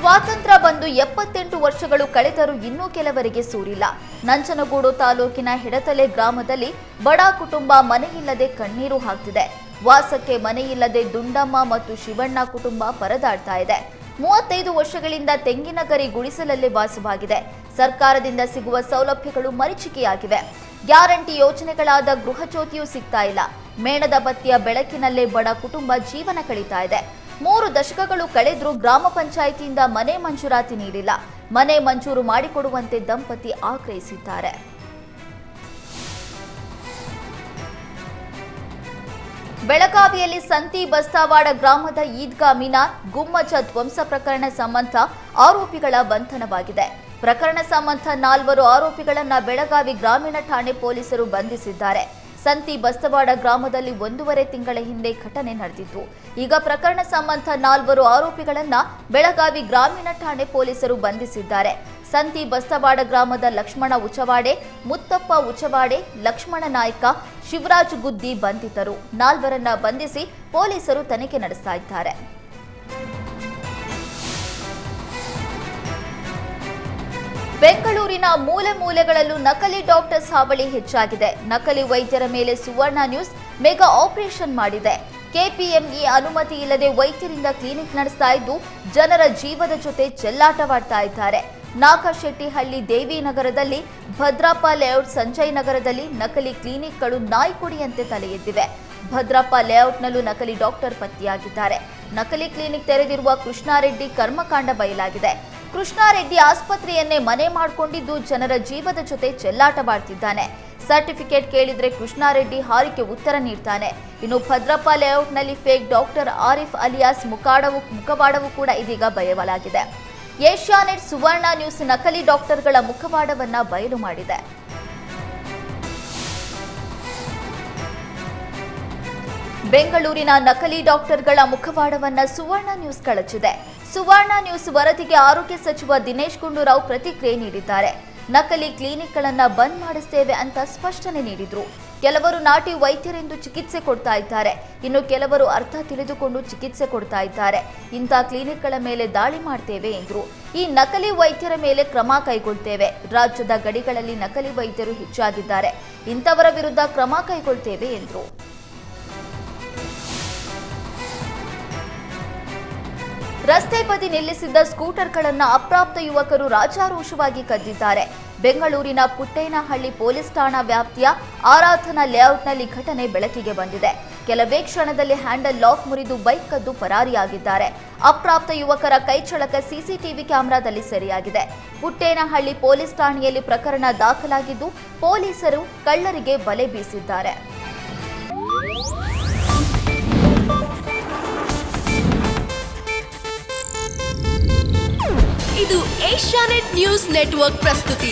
ಸ್ವಾತಂತ್ರ್ಯ ಬಂದು 78 ವರ್ಷಗಳು ಕಳೆದರೂ ಇನ್ನೂ ಕೆಲವರಿಗೆ ಸೂರಿಲ್ಲ. ನಂಜನಗೂಡು ತಾಲೂಕಿನ ಹೆಡತಲೆ ಗ್ರಾಮದಲ್ಲಿ ಬಡ ಕುಟುಂಬ ಮನೆಯಿಲ್ಲದೆ ಕಣ್ಣೀರು ಹಾಕ್ತಿದೆ. ವಾಸಕ್ಕೆ ಮನೆಯಿಲ್ಲದೆ ದುಂಡಮ್ಮ ಮತ್ತು ಶಿವಣ್ಣ ಕುಟುಂಬ ಪರದಾಡ್ತಾ ಇದೆ. 35 ವರ್ಷಗಳಿಂದ ತೆಂಗಿನಗರಿ ಗುಡಿಸಲಲ್ಲೇ ವಾಸವಾಗಿದೆ. ಸರ್ಕಾರದಿಂದ ಸಿಗುವ ಸೌಲಭ್ಯಗಳು ಮರೀಚಿಕೆಯಾಗಿವೆ. ಗ್ಯಾರಂಟಿ ಯೋಜನೆಗಳಾದ ಗೃಹಜ್ಯೋತಿಯೂ ಸಿಗ್ತಾ ಇಲ್ಲ. ಮೇಣದ ಬತ್ತಿಯ ಬೆಳಕಿನಲ್ಲೇ ಬಡ ಕುಟುಂಬ ಜೀವನ ಕಳೀತಾ ಇದೆ. 3 ದಶಕಗಳು ಕಳೆದ್ರೂ ಗ್ರಾಮ ಪಂಚಾಯಿತಿಯಿಂದ ಮನೆ ಮಂಜೂರಾತಿ ನೀಡಿಲ್ಲ. ಮನೆ ಮಂಜೂರು ಮಾಡಿಕೊಡುವಂತೆ ದಂಪತಿ ಆಗ್ರಹಿಸಿದ್ದಾರೆ. ಬೆಳಗಾವಿಯಲ್ಲಿ ಸಂತಿ ಬಸ್ತಾವಾಡ ಗ್ರಾಮದ ಈದ್ಗಾ ಮಿನಾರ್ ಗುಮ್ಮಚ ಧ್ವಂಸ ಪ್ರಕರಣ ಸಂಬಂಧ ಆರೋಪಿಗಳ ಬಂಧನವಾಗಿದೆ. ಪ್ರಕರಣ ಸಂಬಂಧ 4 ಆರೋಪಿಗಳನ್ನ ಬೆಳಗಾವಿ ಗ್ರಾಮೀಣ ಠಾಣೆ ಪೊಲೀಸರು ಬಂಧಿಸಿದ್ದಾರೆ. ಸಂತಿ ಬಸ್ತವಾಡ ಗ್ರಾಮದಲ್ಲಿ 1.5 ತಿಂಗಳ ಹಿಂದೆ ಘಟನೆ ನಡೆದಿತ್ತು. ಈಗ ಪ್ರಕರಣ ಸಂಬಂಧ 4 ಆರೋಪಿಗಳನ್ನ ಬೆಳಗಾವಿ ಗ್ರಾಮೀಣ ಠಾಣೆ ಪೊಲೀಸರು ಬಂಧಿಸಿದ್ದಾರೆ. ಸಂತಿ ಬಸ್ತವಾಡ ಗ್ರಾಮದ ಲಕ್ಷ್ಮಣ ಉಚವಾಡೆ, ಮುತ್ತಪ್ಪ ಉಚವಾಡೆ, ಲಕ್ಷ್ಮಣ ನಾಯ್ಕ, ಶಿವರಾಜ್ ಗುದ್ದಿ ಬಂಧಿತರು. 4ರನ್ನ ಬಂಧಿಸಿ ಪೊಲೀಸರು ತನಿಖೆ ನಡೆಸ್ತಾ ಇದ್ದಾರೆ. ಬೆಂಗಳೂರಿನ ಮೂಲೆ ಮೂಲೆಗಳಲ್ಲೂ ನಕಲಿ ಡಾಕ್ಟರ್ಸ್ ಹಾವಳಿ ಹೆಚ್ಚಾಗಿದೆ. ನಕಲಿ ವೈದ್ಯರ ಮೇಲೆ ಸುವರ್ಣ ನ್ಯೂಸ್ ಮೆಗಾ ಆಪರೇಷನ್ ಮಾಡಿದೆ. ಕೆಪಿಎಂಇ ಅನುಮತಿ ಇಲ್ಲದೆ ವೈದ್ಯರಿಂದ ಕ್ಲಿನಿಕ್ ನಡೆಸ್ತಾ ಇದ್ದು ಜನರ ಜೀವದ ಜೊತೆ ಚೆಲ್ಲಾಟವಾಡ್ತಾ ಇದ್ದಾರೆ. ನಾಗಶೆಟ್ಟಿಹಳ್ಳಿ ದೇವಿನಗರದಲ್ಲಿ, ಭದ್ರಪ್ಪ ಲೇಔಟ್ ಸಂಜಯ್ ನಗರದಲ್ಲಿ ನಕಲಿ ಕ್ಲಿನಿಕ್ಗಳು ನಾಯಿಕೊಡಿಯಂತೆ ತಲೆ ಎದ್ದಿವೆ. ಭದ್ರಪ್ಪ ಲೇಔಟ್ನಲ್ಲೂ ನಕಲಿ ಡಾಕ್ಟರ್ ಪತ್ತೆಯಾಗಿದ್ದಾರೆ. ನಕಲಿ ಕ್ಲಿನಿಕ್ ತೆರೆದಿರುವ ಕೃಷ್ಣಾರೆಡ್ಡಿ ಕರ್ಮಕಾಂಡ ಬಯಲಾಗಿದೆ. ಕೃಷ್ಣಾರೆಡ್ಡಿ ಆಸ್ಪತ್ರೆಯನ್ನೇ ಮನೆ ಮಾಡಿಕೊಂಡಿದ್ದು ಜನರ ಜೀವದ ಜೊತೆ ಚೆಲ್ಲಾಟವಾಡ್ತಿದ್ದಾನೆ. ಸರ್ಟಿಫಿಕೇಟ್ ಕೇಳಿದ್ರೆ ಕೃಷ್ಣಾರೆಡ್ಡಿ ಹಾರಿಕೆ ಉತ್ತರ ನೀಡ್ತಾನೆ. ಇನ್ನು ಭದ್ರಪ್ಪ ಲೇಔಟ್ನಲ್ಲಿ ಫೇಕ್ ಡಾಕ್ಟರ್ ಆರಿಫ್ ಅಲಿಯಾಸ್ ಮುಖವಾಡವೂ ಕೂಡ ಇದೀಗ ಬಯಲಾಗಿದೆ. ಏಷ್ಯಾನೆಟ್ ಸುವರ್ಣ ನ್ಯೂಸ್ ನಕಲಿ ಡಾಕ್ಟರ್ಗಳ ಮುಖವಾಡವನ್ನ ಬಯಲು ಮಾಡಿದೆ. ಬೆಂಗಳೂರಿನ ನಕಲಿ ಡಾಕ್ಟರ್ಗಳ ಮುಖವಾಡವನ್ನ ಸುವರ್ಣ ನ್ಯೂಸ್ ಕಳಚಿದೆ. ಸುವರ್ಣ ನ್ಯೂಸ್ ವರದಿಗೆ ಆರೋಗ್ಯ ಸಚಿವ ದಿನೇಶ್ ಗುಂಡೂರಾವ್ ಪ್ರತಿಕ್ರಿಯೆ ನೀಡಿದ್ದಾರೆ. ನಕಲಿ ಕ್ಲಿನಿಕ್ಗಳನ್ನ ಬಂದ್ ಮಾಡಿಸ್ತೇವೆ ಅಂತ ಸ್ಪಷ್ಟನೆ ನೀಡಿದ್ರು. ಕೆಲವರು ನಾಟಿ ವೈದ್ಯರೆಂದು ಚಿಕಿತ್ಸೆ ಕೊಡ್ತಾ ಇದ್ದಾರೆ. ಇನ್ನು ಕೆಲವರು ಅರ್ಥ ತಿಳಿದುಕೊಂಡು ಚಿಕಿತ್ಸೆ ಕೊಡ್ತಾ ಇದ್ದಾರೆ. ಇಂಥ ಕ್ಲಿನಿಕ್ಗಳ ಮೇಲೆ ದಾಳಿ ಮಾಡ್ತೇವೆ ಎಂದರು. ಈ ನಕಲಿ ವೈದ್ಯರ ಮೇಲೆ ಕ್ರಮ ಕೈಗೊಳ್ತೇವೆ. ರಾಜ್ಯದ ಗಡಿಗಳಲ್ಲಿ ನಕಲಿ ವೈದ್ಯರು ಹೆಚ್ಚಾಗಿದ್ದಾರೆ. ಇಂಥವರ ವಿರುದ್ಧ ಕ್ರಮ ಕೈಗೊಳ್ತೇವೆ ಎಂದರು. ರಸ್ತೆ ಬದಿ ನಿಲ್ಲಿಸಿದ್ದ ಸ್ಕೂಟರ್ಗಳನ್ನು ಅಪ್ರಾಪ್ತ ಯುವಕರು ರಾಜಾರೋಷವಾಗಿ ಕದ್ದಿದ್ದಾರೆ. ಬೆಂಗಳೂರಿನ ಪುಟ್ಟೇನಹಳ್ಳಿ ಪೊಲೀಸ್ ಠಾಣಾ ವ್ಯಾಪ್ತಿಯ ಆರಾಧನಾ ಲೇಔಟ್ನಲ್ಲಿ ಘಟನೆ ಬೆಳಕಿಗೆ ಬಂದಿದೆ. ಕೆಲವೇ ಕ್ಷಣದಲ್ಲಿ ಹ್ಯಾಂಡಲ್ ಲಾಕ್ ಮುರಿದು ಬೈಕ್ ಕದ್ದು ಪರಾರಿಯಾಗಿದ್ದಾರೆ. ಅಪ್ರಾಪ್ತ ಯುವಕರ ಕೈಚಳಕ ಸಿಸಿಟಿವಿ ಕ್ಯಾಮೆರಾದಲ್ಲಿ ಸೆರೆಯಾಗಿದೆ. ಪುಟ್ಟೇನಹಳ್ಳಿ ಪೊಲೀಸ್ ಠಾಣೆಯಲ್ಲಿ ಪ್ರಕರಣ ದಾಖಲಾಗಿದ್ದು ಪೊಲೀಸರು ಕಳ್ಳರಿಗೆ ಬಲೆ ಬೀಸಿದ್ದಾರೆ. ಇದು ಏಷ್ಯಾನೆಟ್ ನ್ಯೂಸ್ ನೆಟ್ವರ್ಕ್ ಪ್ರಸ್ತುತಿ.